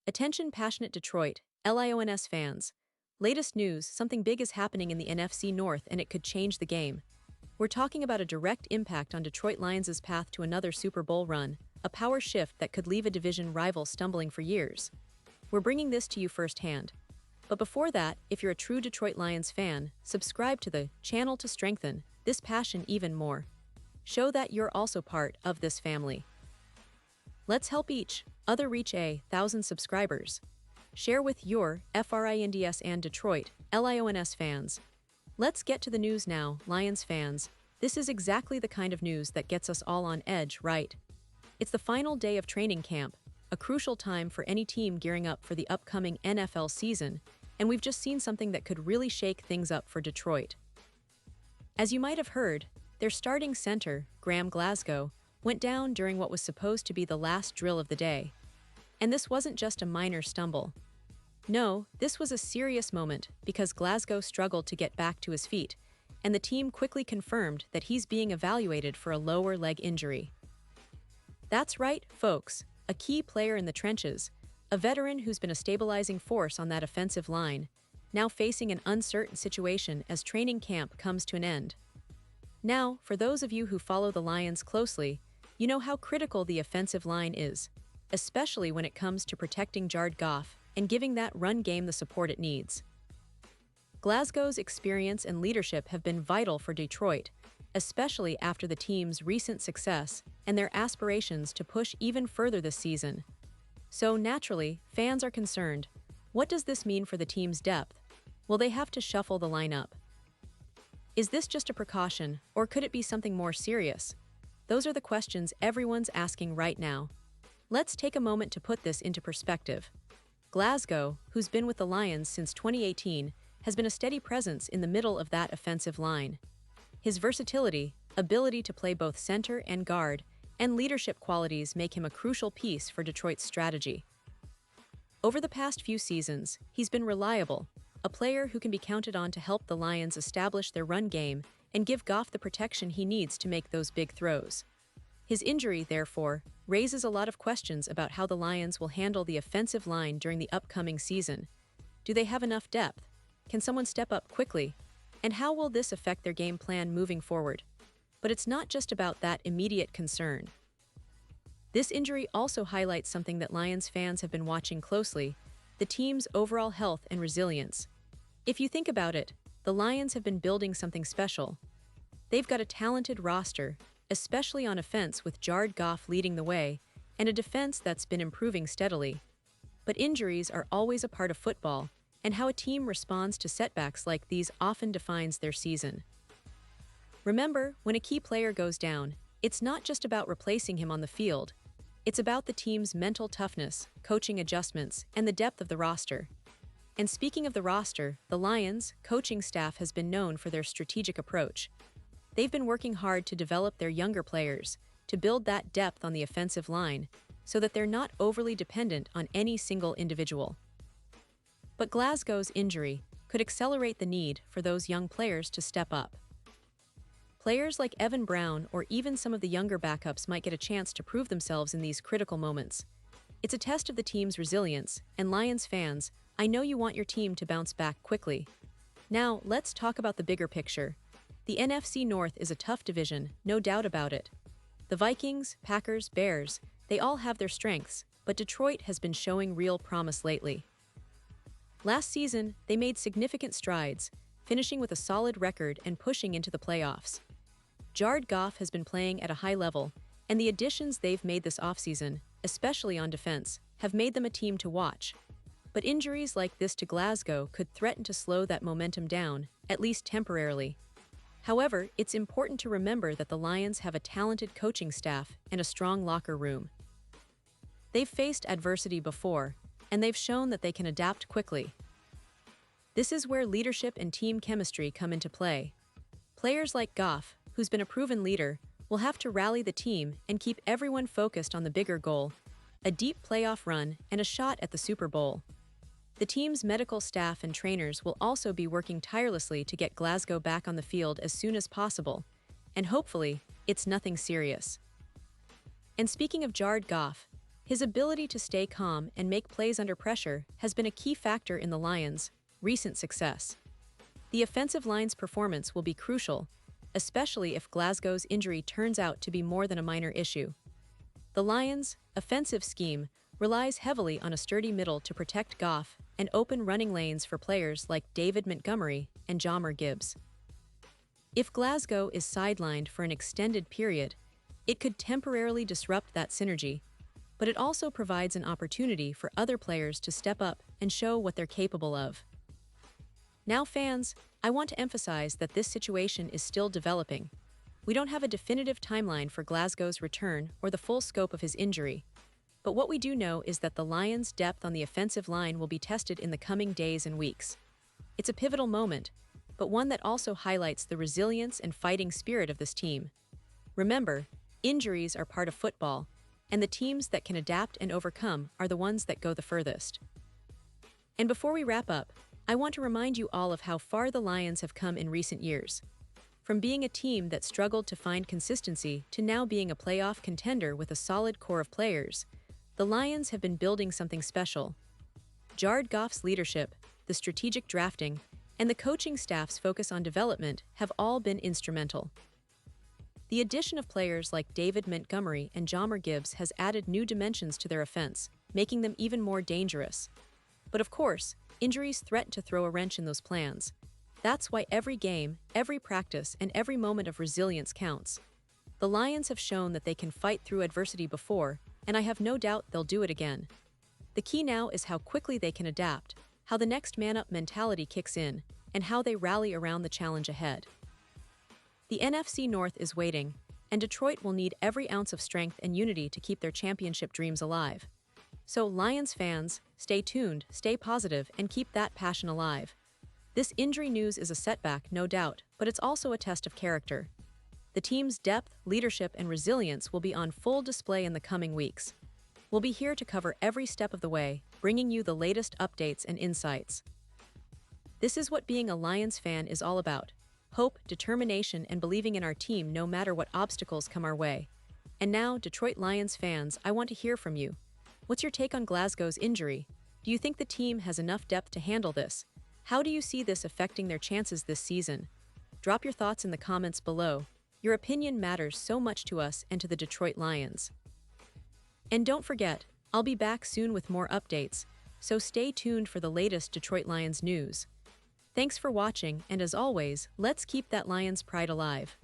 Attention passionate Detroit, Lions fans. Latest news, something big is happening in the NFC North and it could change the game. We're talking about a direct impact on Detroit Lions' path to another Super Bowl run, a power shift that could leave a division rival stumbling for years. We're bringing this to you firsthand. But before that, if you're a true Detroit Lions fan, subscribe to the channel to strengthen this passion even more. Show that you're also part of this family. Let's help each other reach 1,000 subscribers. Share with your FRINDS and Detroit Lions fans. Let's get to the news now, Lions fans. This is exactly the kind of news that gets us all on edge, right? It's the final day of training camp, a crucial time for any team gearing up for the upcoming NFL season, and we've just seen something that could really shake things up for Detroit. As you might have heard, their starting center, Graham Glasgow, went down during what was supposed to be the last drill of the day. And this wasn't just a minor stumble. No, this was a serious moment because Glasgow struggled to get back to his feet, and the team quickly confirmed that he's being evaluated for a lower leg injury. That's right, folks, a key player in the trenches, a veteran who's been a stabilizing force on that offensive line, now facing an uncertain situation as training camp comes to an end. Now, for those of you who follow the Lions closely, you know how critical the offensive line is, especially when it comes to protecting Jared Goff and giving that run game the support it needs. Glasgow's experience and leadership have been vital for Detroit, especially after the team's recent success and their aspirations to push even further this season. So naturally, fans are concerned. What does this mean for the team's depth? Will they have to shuffle the lineup? Is this just a precaution, or could it be something more serious? Those are the questions everyone's asking right now. Let's take a moment to put this into perspective. Glasgow, who's been with the Lions since 2018, has been a steady presence in the middle of that offensive line. His versatility, ability to play both center and guard, and leadership qualities make him a crucial piece for Detroit's strategy. Over the past few seasons, he's been reliable, a player who can be counted on to help the Lions establish their run game and give Goff the protection he needs to make those big throws. His injury, therefore, raises a lot of questions about how the Lions will handle the offensive line during the upcoming season. Do they have enough depth? Can someone step up quickly? And how will this affect their game plan moving forward? But it's not just about that immediate concern. This injury also highlights something that Lions fans have been watching closely: the team's overall health and resilience. If you think about it, the Lions have been building something special. They've got a talented roster, especially on offense with Jared Goff leading the way, and a defense that's been improving steadily. But injuries are always a part of football, and how a team responds to setbacks like these often defines their season. Remember, when a key player goes down, it's not just about replacing him on the field. It's about the team's mental toughness, coaching adjustments, and the depth of the roster. And speaking of the roster, the Lions' coaching staff has been known for their strategic approach. They've been working hard to develop their younger players, to build that depth on the offensive line, so that they're not overly dependent on any single individual. But Glasgow's injury could accelerate the need for those young players to step up. Players like Evan Brown or even some of the younger backups might get a chance to prove themselves in these critical moments. It's a test of the team's resilience, and Lions fans, I know you want your team to bounce back quickly. Now, let's talk about the bigger picture. The NFC North is a tough division, no doubt about it. The Vikings, Packers, Bears, they all have their strengths, but Detroit has been showing real promise lately. Last season, they made significant strides, finishing with a solid record and pushing into the playoffs. Jared Goff has been playing at a high level, and the additions they've made this offseason, especially on defense, have made them a team to watch. But injuries like this to Glasgow could threaten to slow that momentum down, at least temporarily. However, it's important to remember that the Lions have a talented coaching staff and a strong locker room. They've faced adversity before, and they've shown that they can adapt quickly. This is where leadership and team chemistry come into play. Players like Goff, who's been a proven leader, will have to rally the team and keep everyone focused on the bigger goal: a deep playoff run and a shot at the Super Bowl. The team's medical staff and trainers will also be working tirelessly to get Glasgow back on the field as soon as possible, and hopefully, it's nothing serious. And speaking of Jared Goff, His ability to stay calm and make plays under pressure has been a key factor in the Lions' recent success. The offensive line's performance will be crucial, especially if Glasgow's injury turns out to be more than a minor issue. The Lions' offensive scheme relies heavily on a sturdy middle to protect Goff and open running lanes for players like David Montgomery and Jahmyr Gibbs. If Glasgow is sidelined for an extended period, it could temporarily disrupt that synergy, but it also provides an opportunity for other players to step up and show what they're capable of. Now, fans, I want to emphasize that this situation is still developing. We don't have a definitive timeline for Glasgow's return or the full scope of his injury, but what we do know is that the Lions' depth on the offensive line will be tested in the coming days and weeks. It's a pivotal moment, but one that also highlights the resilience and fighting spirit of this team. Remember, injuries are part of football, and the teams that can adapt and overcome are the ones that go the furthest. And before we wrap up, I want to remind you all of how far the Lions have come in recent years. From being a team that struggled to find consistency to now being a playoff contender with a solid core of players, the Lions have been building something special. Jared Goff's leadership, the strategic drafting, and the coaching staff's focus on development have all been instrumental. The addition of players like David Montgomery and Jahmyr Gibbs has added new dimensions to their offense, making them even more dangerous. But of course, injuries threaten to throw a wrench in those plans. That's why every game, every practice, and every moment of resilience counts. The Lions have shown that they can fight through adversity before, and I have no doubt they'll do it again. The key now is how quickly they can adapt, how the next man-up mentality kicks in, and how they rally around the challenge ahead. The NFC North is waiting, and Detroit will need every ounce of strength and unity to keep their championship dreams alive. So, Lions fans, stay tuned, stay positive, and keep that passion alive. This injury news is a setback, no doubt, but it's also a test of character. The team's depth, leadership, and resilience will be on full display in the coming weeks. We'll be here to cover every step of the way, bringing you the latest updates and insights. This is what being a Lions fan is all about: hope, determination, and believing in our team no matter what obstacles come our way. And now, Detroit Lions fans, I want to hear from you. What's your take on Glasgow's injury? Do you think the team has enough depth to handle this? How do you see this affecting their chances this season? Drop your thoughts in the comments below. Your opinion matters so much to us and to the Detroit Lions. And don't forget, I'll be back soon with more updates, so stay tuned for the latest Detroit Lions news. Thanks for watching, and as always, let's keep that Lions pride alive.